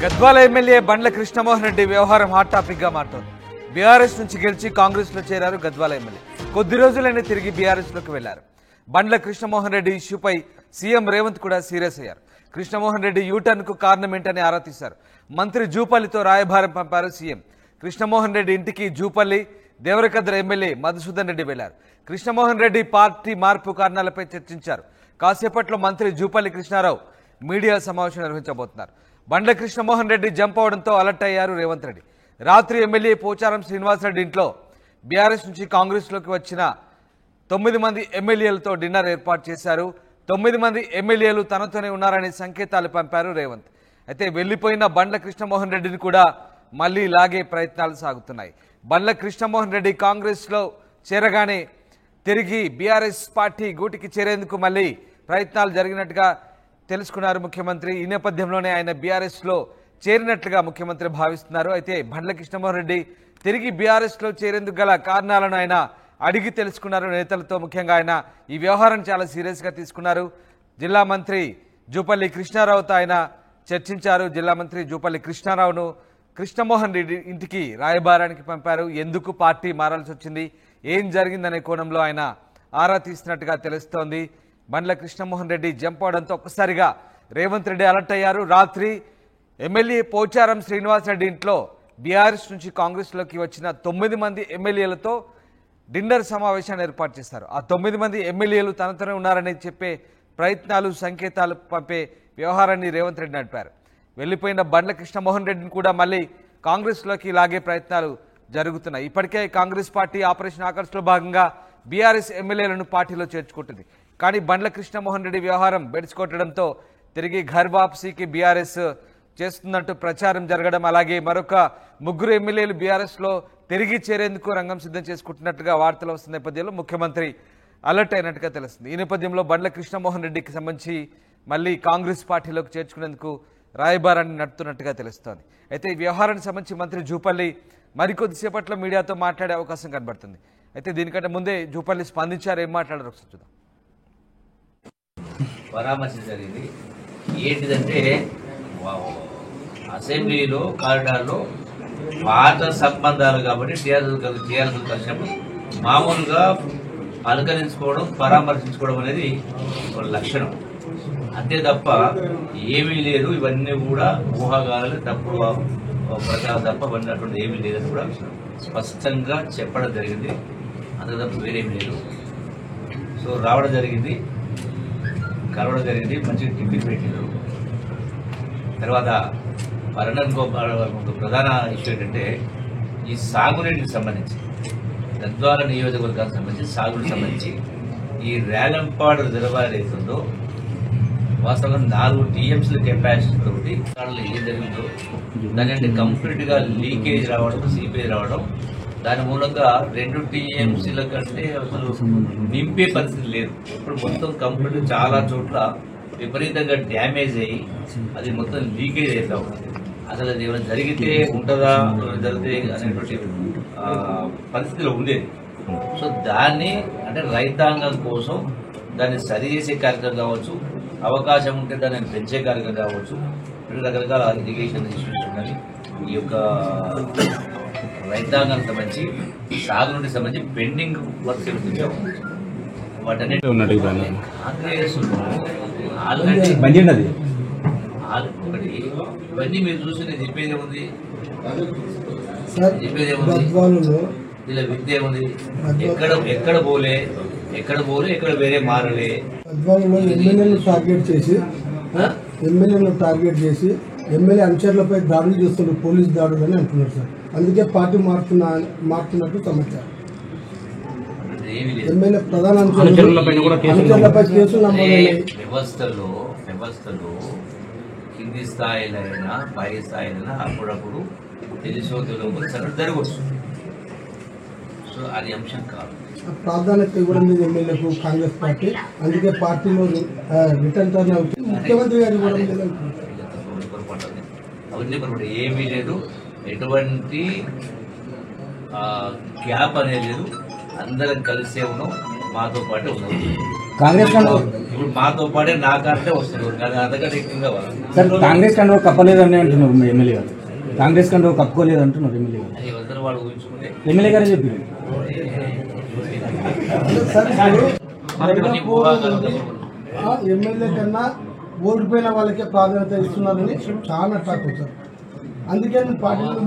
Gadwal MLA బండ్ల కృష్ణమోహన్ రెడ్డి వ్యవహారం hot topic గా మారుతోంది. బీఆర్ఎస్ నుంచి గెలిచి కాంగ్రెస్ లో చేరారు గద్వాల ఎమ్మెల్యే. కొద్ది రోజులైనా తిరిగి బీఆర్ఎస్ లోకి వెళ్లారు. బండ్ల కృష్ణమోహన్ రెడ్డి ఇష్యూపై సీఎం రేవంత్ కూడా సీరియస్ అయ్యారు. కృష్ణమోహన్ రెడ్డి యూటర్న్ కు కారణం ఏంటని ఆరా తీశారు. మంత్రి జూపల్లితో రాయబారం పంపారు సీఎం. కృష్ణమోహన్ రెడ్డి ఇంటికి జూపల్లి, దేవరకద్ర ఎమ్మెల్యే మధుసూదన్ రెడ్డి వెళ్లారు. కృష్ణమోహన్ రెడ్డి పార్టీ మార్పు కారణాలపై చర్చించారు. కాసేపట్లో మంత్రి జూపల్లి కృష్ణారావు మీడియా సమావేశం నిర్వహించబోతున్నారు. బండ్ల కృష్ణమోహన్ రెడ్డి జంప్ అవడంతో అలర్ట్ అయ్యారు రేవంత్ రెడ్డి. రాత్రి ఎమ్మెల్యే పోచారం శ్రీనివాసరెడ్డి ఇంట్లో బీఆర్ఎస్ నుంచి కాంగ్రెస్లోకి వచ్చిన 9 మంది ఎమ్మెల్యేలతో డిన్నర్ ఏర్పాటు చేశారు. 9 మంది ఎమ్మెల్యేలు తనతోనే ఉన్నారనే సంకేతాలు పంపారు రేవంత్. అయితే వెళ్లిపోయిన బండ్ల కృష్ణమోహన్ రెడ్డిని కూడా మళ్లీ లాగే ప్రయత్నాలు సాగుతున్నాయి. బండ్ల కృష్ణమోహన్ రెడ్డి కాంగ్రెస్లో చేరగానే తిరిగి బీఆర్ఎస్ పార్టీ గూటికి చేరేందుకు మళ్లీ ప్రయత్నాలు జరిగినట్టుగా తెలుసుకున్నారు ముఖ్యమంత్రి. ఈ నేపథ్యంలోనే ఆయన బీఆర్ఎస్లో చేరినట్లుగా ముఖ్యమంత్రి భావిస్తున్నారు. అయితే బండ్ల కృష్ణమోహన్ రెడ్డి తిరిగి బీఆర్ఎస్లో చేరేందుకు గల కారణాలను ఆయన అడిగి తెలుసుకున్నారు నేతలతో. ముఖ్యంగా ఆయన ఈ వ్యవహారం చాలా సీరియస్గా తీసుకున్నారు. జిల్లా మంత్రి జూపల్లి కృష్ణారావుతో ఆయన చర్చించారు. జిల్లా మంత్రి జూపల్లి కృష్ణారావును కృష్ణమోహన్ రెడ్డి ఇంటికి రాయబారానికి పంపారు. ఎందుకు పార్టీ మారాల్సి వచ్చింది, ఏం జరిగిందనే కోణంలో ఆయన ఆరా తీసినట్టుగా తెలుస్తోంది. బండ్ల కృష్ణమోహన్ రెడ్డి జంప్ అవడంతో ఒక్కసారిగా రేవంత్ రెడ్డి అలర్ట్ అయ్యారు. రాత్రి ఎమ్మెల్యే పోచారం శ్రీనివాసరెడ్డి ఇంట్లో బీఆర్ఎస్ నుంచి కాంగ్రెస్లోకి వచ్చిన 9 మంది ఎమ్మెల్యేలతో డిన్నర్ సమావేశాన్ని ఏర్పాటు చేశారు. ఆ 9 మంది ఎమ్మెల్యేలు తనతోనే ఉన్నారని చెప్పే ప్రయత్నాలు, సంకేతాలు పంపే వ్యవహారాన్ని రేవంత్ రెడ్డి నడిపారు. వెళ్లిపోయిన బండ్ల కృష్ణమోహన్ రెడ్డిని కూడా మళ్ళీ కాంగ్రెస్లోకి లాగే ప్రయత్నాలు జరుగుతున్నాయి. ఇప్పటికే కాంగ్రెస్ పార్టీ ఆపరేషన్ ఆకర్ష్లో భాగంగా బీఆర్ఎస్ ఎమ్మెల్యేలను పార్టీలో చేర్చుకుంటుంది. కానీ బండ్ల కృష్ణమోహన్ రెడ్డి వ్యవహారం బెడిసికొట్టడంతో తిరిగి ఘర్ వాపసీకి బీఆర్ఎస్ చేస్తున్నట్టు ప్రచారం జరగడం, అలాగే మరొక 3 ఎమ్మెల్యేలు బీఆర్ఎస్లో తిరిగి చేరేందుకు రంగం సిద్ధం చేసుకుంటున్నట్టుగా వార్తలు వస్తున్న నేపథ్యంలో ముఖ్యమంత్రి అలర్ట్ అయినట్టుగా తెలుస్తుంది. ఈ నేపథ్యంలో బండ్ల కృష్ణమోహన్ రెడ్డికి సంబంధించి మళ్ళీ కాంగ్రెస్ పార్టీలోకి చేర్చుకునేందుకు రాయబారాన్ని నడుపుతున్నట్టుగా తెలుస్తోంది. అయితే ఈ వ్యవహారానికి సంబంధించి మంత్రి జూపల్లి మరికొద్దిసేపట్లో మీడియాతో మాట్లాడే అవకాశం కనబడుతుంది. అయితే దీనికంటే ముందే జూపల్లి స్పందించారు. ఏం మాట్లాడారు ఒకసారి చూద్దాం. పరామర్శ జరిగింది. ఏంటిదంటే అసెంబ్లీలో కారిడార్లో పాత సంబంధాలు కాబట్టి టీఆర్ఎస్ కలిసినప్పుడు మామూలుగా పలకరించుకోవడం, పరామర్శించుకోవడం అనేది ఒక లక్షణం. అంతే తప్ప ఏమీ లేదు. ఇవన్నీ కూడా ఊహాగానాలు, తప్పుడు ప్రచారం తప్ప ఇవన్నీ అటువంటి ఏమీ లేదని కూడా స్పష్టంగా చెప్పడం జరిగింది. అంతే తప్ప వేరేమీ లేదు. సో రావడం జరిగింది, కలవడం జరిగింది, మంచిగా టిఫిన్ పెట్టినారు. తర్వాత ఒక ప్రధాన ఇష్యూ ఏంటంటే ఈ సాగునీటికి సంబంధించి, గద్వాల నియోజకవర్గానికి సంబంధించి సాగునికి సంబంధించి ఈ రేలంపాడు రిజర్వాయర్ అవుతుందో వాస్తవంగా 4 TMCల కెపాసిటీ తోటి దానిలో ఏం జరిగిందో దాని కంప్లీట్గా లీకేజ్ రావడం, సీపేజ్ రావడం, దాని మూలంగా 2 TMCల కంటే అసలు నింపే పరిస్థితి లేదు. ఇప్పుడు మొత్తం కంప్లీట్ చాలా చోట్ల విపరీతంగా డ్యామేజ్ అయ్యి అది మొత్తం లీకేజ్ అవుతా ఉంది. అసలు అది ఏమైనా జరిగితే ఉంటుందా, జరిగితే అనేటువంటి పరిస్థితిలో ఉండేది. సో దాన్ని అంటే రైతాంగం కోసం దాన్ని సరిచేసే కార్యక్రమం కావచ్చు, అవకాశం ఉంటే దాన్ని పెంచే కార్యక్రమం కావచ్చు, రకరకాల ఇరిగేషన్ ఇష్యూస్ ఉన్నాయి. ఈ యొక్క రైతాంగానికి సంబంధించి, సాగునీటికి సంబంధించి పెండింగ్ వర్క్స్ ఏమిటి వాటన్నిటి ఆల్రెడీ ఒకటి ఇవన్నీ మీరు చూసి నేను చెప్పేది ఏముంది, ఇలా విద్య ఏముంది, ఎక్కడ పోలే ఎక్కడ వేరే మారలే. ఎమ్మెల్యేలను టార్గెట్ చేసి ఎమ్మెల్యే అనుచరులపై దాడులు చేస్తున్న పోలీస్ దాడులు అని అంటున్నారు సార్. అందుకే పార్టీ మారుతున్నట్టు సమాచారం. ఎమ్మెల్యే ప్రధాన అనుచరులపై కేసులు నమోదయ్యాయి. వ్యవస్థలో కింది స్థాయిలైనా పై స్థాయిలైనా అప్పుడప్పుడు తెలుసో జరగవచ్చు. సో అది అంశం కాదు. ప్రాధాన్యత ఇవ్వడం లేదు ఎమ్మెల్యేకు కాంగ్రెస్ పార్టీ. అందుకే పార్టీలో రిటర్న్ టర్న్ అవుతుంది. ముఖ్యమంత్రి గారు ఇవ్వడం లేదు. అవన్నీ పొరపాటు ఏమీ లేదు. ఎటువంటి గ్యాప్ అనేది లేదు. అందరం కలిసే ఉన్నాం, మాతో పాటు ఉన్నాం. కాంగ్రెస్ ఇప్పుడు మాతో పాటే నా కార్డే వస్తున్నారు కానీ అంతకంటే ఎక్కువగా సార్ కాంగ్రెస్ కంటే కప్పలేదని అంటున్నారు మీ ఎమ్మెల్యే గారు. కాంగ్రెస్ కంటే కప్పుకోలేదు అంటున్నారు ఎమ్మెల్యే గారు. ఎవరితో వాళ్ళు ఊహించుకుంటే ఎమ్మెల్యే గారే చెప్పారు. ఎమ్మెల్యే కన్నా ఓడిపోయిన వాళ్ళకే ప్రాధాన్యత ఇస్తున్నారని చాలా టాక్ సార్. అందుకే పార్టీలు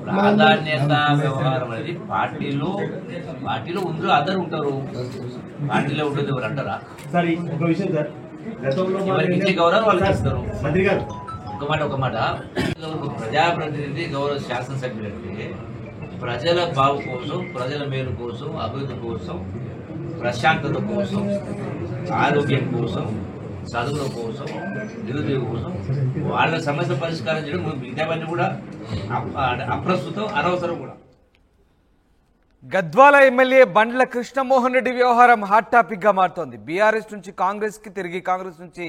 ప్రాధాన్యత వ్యవహారం అనేది పార్టీలో ఉందో అందరు ఉంటారు. పార్టీలో ఉంటుంది ఎవరు అంటారా? సార్ ఒక విషయం సార్, గతంలో ఎవరికి ఇచ్చే గౌరవం వాళ్ళకి ఇస్తారు. మంత్రి గారు ఒక మాట ప్రజాప్రతినిధి గౌరవ శాసనసభ్యులు అంటే ప్రజల బాగు కోసం, ప్రజల మేలు కోసం, అభివృద్ధి కోసం, ప్రశాంతత కోసం, ఆరోగ్యం కోసం, చదువుల కోసం, నిరుద్యోగ కోసం వాళ్ళ సమస్య పరిష్కారం చేయడం మిగతావన్నీ కూడా అప్రస్తుతం, అనవసరం కూడా. గద్వాల ఎమ్మెల్యే బండ్ల కృష్ణమోహన్ రెడ్డి వ్యవహారం హాట్ టాపిక్ గా మారుతోంది. బీఆర్ఎస్ నుంచి కాంగ్రెస్ కి తిరిగి కాంగ్రెస్ నుంచి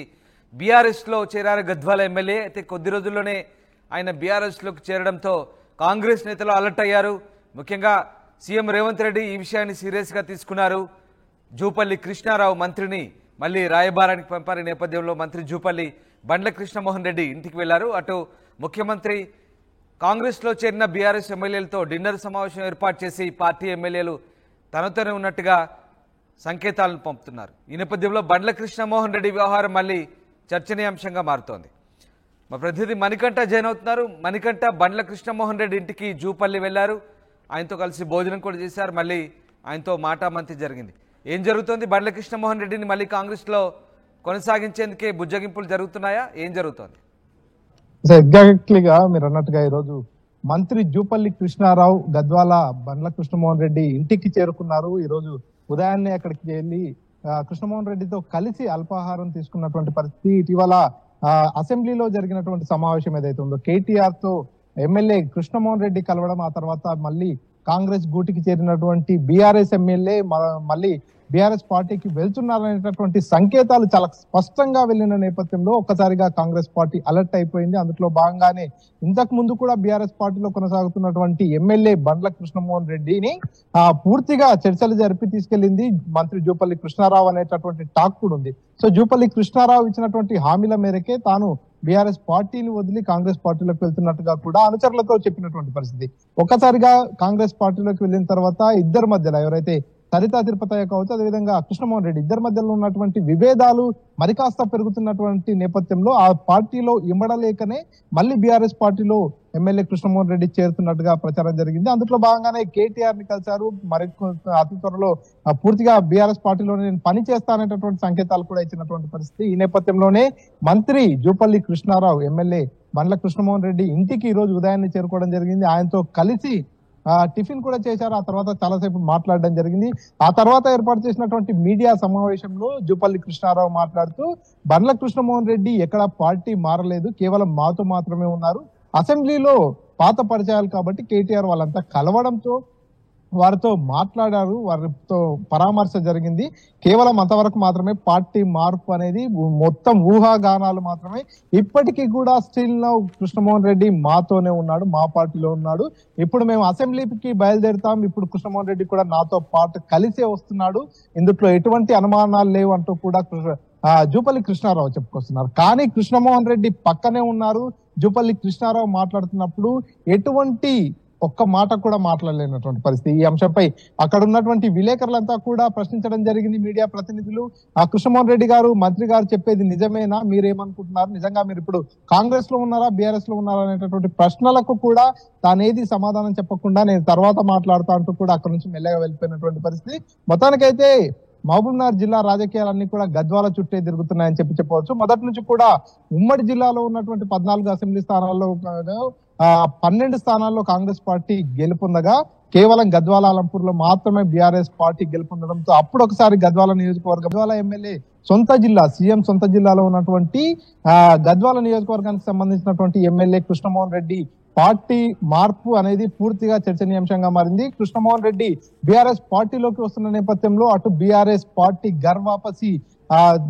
బీఆర్ఎస్ లో చేరారు గద్వాల ఎమ్మెల్యే. అయితే కొద్ది రోజుల్లోనే ఆయన బీఆర్ఎస్ లోకి చేరడంతో కాంగ్రెస్ నేతలు అలర్ట్ అయ్యారు. ముఖ్యంగా సీఎం రేవంత్ రెడ్డి ఈ విషయాన్ని సీరియస్ గా తీసుకున్నారు. జూపల్లి కృష్ణారావు మంత్రిని మళ్ళీ రాయబారానికి పంపారు. ఈ నేపథ్యంలో మంత్రి జూపల్లి బండ్ల కృష్ణమోహన్ రెడ్డి ఇంటికి వెళ్లారు. అటు ముఖ్యమంత్రి కాంగ్రెస్లో చేరిన బీఆర్ఎస్ ఎమ్మెల్యేలతో డిన్నర్ సమావేశం ఏర్పాటు చేసి పార్టీ ఎమ్మెల్యేలు తనతోనే ఉన్నట్టుగా సంకేతాలను పంపుతున్నారు. ఈ నేపథ్యంలో బండ్ల కృష్ణమోహన్ రెడ్డి వ్యవహారం మళ్ళీ చర్చనీయాంశంగా మారుతోంది. మా ప్రతినిధి మణికంఠ జైన్ అవుతున్నారు. మణికంఠ, బండ్ల కృష్ణమోహన్ రెడ్డి ఇంటికి జూపల్లి వెళ్లారు. ఆయనతో కలిసి భోజనం కూడా చేశారు. మళ్ళీ ఆయనతో మాటామంతి జరిగింది. ఏం జరుగుతోంది? బండ్ల కృష్ణమోహన్ రెడ్డిని మళ్ళీ కాంగ్రెస్లో కొనసాగించేందుకే బుజ్జగింపులు జరుగుతున్నాయా? ఏం జరుగుతోంది? ఎగ్జాక్ట్లీగా మీరు అన్నట్టుగా ఈరోజు మంత్రి జూపల్లి కృష్ణారావు గద్వాల బండ్ల కృష్ణమోహన్ రెడ్డి ఇంటికి చేరుకున్నారు. ఈరోజు ఉదయాన్నే అక్కడికి వెళ్ళి కృష్ణమోహన్ రెడ్డితో కలిసి అల్పాహారం తీసుకున్నటువంటి పరిస్థితి. ఇటీవల అసెంబ్లీలో జరిగినటువంటి సమావేశం ఏదైతే ఉందో కేటీఆర్ తో ఎమ్మెల్యే కృష్ణమోహన్ రెడ్డి కలవడం, ఆ తర్వాత మళ్ళీ కాంగ్రెస్ గూటికి చేరినటువంటి బీఆర్ఎస్ ఎమ్మెల్యే మళ్ళీ బీఆర్ఎస్ పార్టీకి వెళ్తున్నారనేటటువంటి సంకేతాలు చాలా స్పష్టంగా వెళ్లిన నేపథ్యంలో ఒక్కసారిగా కాంగ్రెస్ పార్టీ అలర్ట్ అయిపోయింది. అందులో భాగంగానే ఇంతకు ముందు కూడా బీఆర్ఎస్ పార్టీలో కొనసాగుతున్నటువంటి ఎమ్మెల్యే బండ్ల కృష్ణమోహన్ రెడ్డిని పూర్తిగా చర్చలు జరిపి తీసుకెళ్లింది మంత్రి జూపల్లి కృష్ణారావు అనేటటువంటి టాక్ కూడా ఉంది. సో జూపల్లి కృష్ణారావు ఇచ్చినటువంటి హామీల మేరకే తాను బీఆర్ఎస్ పార్టీని వదిలి కాంగ్రెస్ పార్టీలోకి వెళ్తున్నట్టుగా కూడా అనుచరులతో చెప్పినటువంటి పరిస్థితి. ఒక్కసారిగా కాంగ్రెస్ పార్టీలోకి వెళ్ళిన తర్వాత ఇద్దరి మధ్యలో ఎవరైతే సరితా తిరుపతయ్య కావచ్చు, అదేవిధంగా కృష్ణమోహన్ రెడ్డి ఇద్దరి మధ్యలో ఉన్నటువంటి విభేదాలు మరికాస్త పెరుగుతున్నటువంటి నేపథ్యంలో ఆ పార్టీలో ఇమ్మడలేకనే మళ్ళీ బీఆర్ఎస్ పార్టీలో ఎమ్మెల్యే కృష్ణమోహన్ రెడ్డి చేరుతున్నట్టుగా ప్రచారం జరిగింది. అందులో భాగంగానే కేటీఆర్ ని కలిశారు. మరి అతి త్వరలో పూర్తిగా బీఆర్ఎస్ పార్టీలో నేను పని చేస్తాననేటటువంటి సంకేతాలు కూడా ఇచ్చినటువంటి పరిస్థితి. ఈ నేపథ్యంలోనే మంత్రి జూపల్లి కృష్ణారావు ఎమ్మెల్యే బండ్ల కృష్ణమోహన్ రెడ్డి ఇంటికి ఈ రోజు ఉదయాన్నే చేరుకోవడం జరిగింది. ఆయనతో కలిసి టిఫిన్ కూడా చేశారు. ఆ తర్వాత చాలాసేపు మాట్లాడడం జరిగింది. ఆ తర్వాత ఏర్పాటు చేసినటువంటి మీడియా సమావేశంలో జూపల్లి కృష్ణారావు మాట్లాడుతూ బండ్ల కృష్ణమోహన్ రెడ్డి ఎక్కడ పార్టీ మారలేదు, కేవలం మాతో మాత్రమే ఉన్నారు. అసెంబ్లీలో పాత పరిచయాలు కాబట్టి కేటీఆర్ వాళ్ళంతా కలవడంతో వారితో మాట్లాడారు, వారితో పరామర్శ జరిగింది. కేవలం అంతవరకు మాత్రమే. పార్టీ మార్పు అనేది మొత్తం ఊహాగానాలు మాత్రమే. ఇప్పటికీ కూడా స్టిల్ నౌ కృష్ణమోహన్ రెడ్డి మాతోనే ఉన్నాడు, మా పార్టీలో ఉన్నాడు. ఇప్పుడు మేము అసెంబ్లీకి బయలుదేరుతాం, ఇప్పుడు కృష్ణమోహన్ రెడ్డి కూడా నాతో పాటు కలిసే వస్తున్నాడు, ఇందులో ఎటువంటి అనుమానాలు లేవు అంటూ కూడా జూపల్లి కృష్ణారావు చెప్పుకొస్తున్నారు. కానీ కృష్ణమోహన్ రెడ్డి పక్కనే ఉన్నారు. జూపల్లి కృష్ణారావు మాట్లాడుతున్నప్పుడు ఎటువంటి ఒక్క మాట కూడా మాట్లాడలేనటువంటి పరిస్థితి. ఈ అంశంపై అక్కడ ఉన్నటువంటి విలేకరులంతా కూడా ప్రశ్నించడం జరిగింది. మీడియా ప్రతినిధులు కృష్ణమోహన్ రెడ్డి గారు, మంత్రి గారు చెప్పేది నిజమేనా, మీరేమనుకుంటున్నారు, నిజంగా మీరు ఇప్పుడు కాంగ్రెస్ లో ఉన్నారా బీఆర్ఎస్ లో ఉన్నారా అనేటటువంటి ప్రశ్నలకు కూడా తానేది సమాధానం చెప్పకుండా నేను తర్వాత మాట్లాడుతా అంటూ కూడా అక్కడ నుంచి మెల్లగా వెళ్ళిపోయినటువంటి పరిస్థితి. మొత్తానికైతే మహబూబ్నగర్ జిల్లా రాజకీయాలన్నీ కూడా గద్వాల చుట్టే తిరుగుతున్నాయని చెప్పవచ్చు. మొదటి నుంచి కూడా ఉమ్మడి జిల్లాలో ఉన్నటువంటి 14 అసెంబ్లీ స్థానాల్లో 12 స్థానాల్లో కాంగ్రెస్ పార్టీ గెలుపొందగా కేవలం గద్వాల అలంపూర్ లో మాత్రమే బీఆర్ఎస్ పార్టీ గెలుపొందడంతో అప్పుడు ఒకసారి గద్వాల నియోజకవర్గం గద్వాల ఎమ్మెల్యే సొంత జిల్లా సీఎం సొంత జిల్లాలో ఉన్నటువంటి గద్వాల నియోజకవర్గానికి సంబంధించినటువంటి ఎమ్మెల్యే కృష్ణమోహన్ రెడ్డి పార్టీ మార్పు అనేది పూర్తిగా చర్చనీయాంశంగా మారింది. కృష్ణమోహన్ రెడ్డి బీఆర్ఎస్ పార్టీలోకి వస్తున్న నేపథ్యంలో అటు బీఆర్ఎస్ పార్టీ గర్వాపసి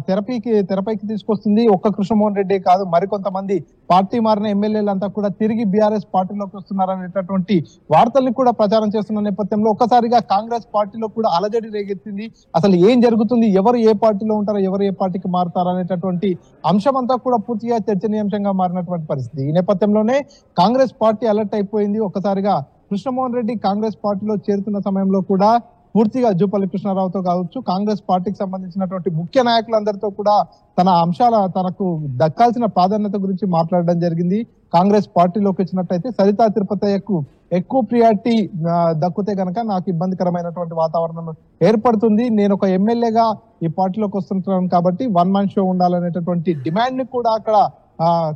తెరపైకి తీసుకొస్తుంది. ఒక్క కృష్ణమోహన్ రెడ్డి కాదు, మరికొంతమంది పార్టీ మారిన ఎమ్మెల్యేలంతా కూడా తిరిగి బీఆర్ఎస్ పార్టీలోకి వస్తున్నారనేటటువంటి వార్తల్ని కూడా ప్రచారం చేస్తున్న నేపథ్యంలో ఒక్కసారిగా కాంగ్రెస్ పార్టీలో కూడా అలజడి రేగెత్తింది. అసలు ఏం జరుగుతుంది, ఎవరు ఏ పార్టీలో ఉంటారో, ఎవరు ఏ పార్టీకి మారుతారో అనేటటువంటి అంశం అంతా కూడా పూర్తిగా చర్చనీయాంశంగా మారినటువంటి పరిస్థితి. ఈ నేపథ్యంలోనే కాంగ్రెస్ పార్టీ అలర్ట్ అయిపోయింది. ఒక్కసారిగా కృష్ణమోహన్ రెడ్డి కాంగ్రెస్ పార్టీలో చేరుతున్న సమయంలో కూడా పూర్తిగా జూపల్లి కృష్ణారావుతో కావచ్చు, కాంగ్రెస్ పార్టీకి సంబంధించినటువంటి ముఖ్య నాయకులందరితో కూడా తనకు దక్కాల్సిన ప్రాధాన్యత గురించి మాట్లాడడం జరిగింది. కాంగ్రెస్ పార్టీలోకి వచ్చినట్టయితే సరితా తిరుపతయ్యకు ఎక్కువ ప్రియారిటీ దక్కితే గనక నాకు ఇబ్బందికరమైనటువంటి వాతావరణం ఏర్పడుతుంది. నేను ఒక ఎమ్మెల్యేగా ఈ పార్టీలోకి వస్తుంటున్నాను కాబట్టి వన్ మ్యాన్ షో ఉండాలనేటటువంటి డిమాండ్ ని కూడా అక్కడ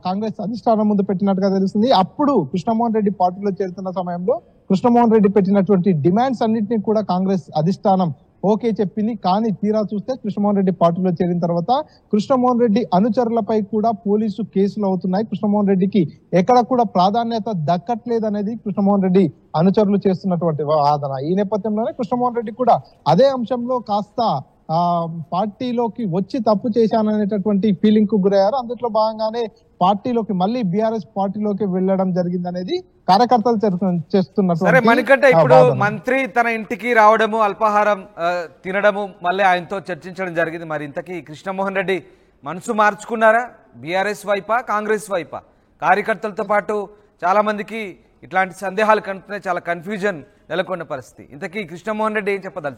కాంగ్రెస్ అధిష్టానం ముందు పెట్టినట్టుగా తెలుస్తుంది. అప్పుడు కృష్ణమోహన్ రెడ్డి పార్టీలో చేరుతున్న సమయంలో కృష్ణమోహన్ రెడ్డి పెట్టినటువంటి డిమాండ్స్ అన్నింటినీ కూడా కాంగ్రెస్ అధిష్టానం ఓకే చెప్పింది. కానీ తీరా చూస్తే కృష్ణమోహన్ రెడ్డి పార్టీలో చేరిన తర్వాత కృష్ణమోహన్ రెడ్డి అనుచరులపై కూడా పోలీసు కేసులు అవుతున్నాయి. కృష్ణమోహన్ రెడ్డికి ఎక్కడ కూడా ప్రాధాన్యత దక్కట్లేదు అనేది కృష్ణమోహన్ రెడ్డి అనుచరులు చేస్తున్నటువంటి వాదన. ఈ నేపథ్యంలోనే కృష్ణమోహన్ రెడ్డి కూడా అదే అంశంలో కాస్త పార్టీలోకి వచ్చి తప్పు చేశాననేటటువంటి ఫీలింగ్ కు గురయ్యారు. అందులో భాగంగానే పార్టీలోకి మళ్ళీ బీఆర్ఎస్ పార్టీలోకి వెళ్ళడం జరిగింది అనేది కార్యకర్తలు సరే మణికంఠ, ఇప్పుడు చేస్తున్నారు. మంత్రి తన ఇంటికి రావడము, అల్పాహారం తినడము, మళ్ళీ ఆయనతో చర్చించడం జరిగింది. మరి ఇంతకీ కృష్ణమోహన్ రెడ్డి మనసు మార్చుకున్నారా? బీఆర్ఎస్ వైపా, కాంగ్రెస్ వైపా? కార్యకర్తలతో పాటు చాలా మందికి ఇట్లాంటి సందేహాలు కనుక్కునే చాలా కన్ఫ్యూజన్ నెలకొన్న పరిస్థితి. ఇంతకీ కృష్ణమోహన్ రెడ్డి ఏం చెప్పదలుచుకున్నారు?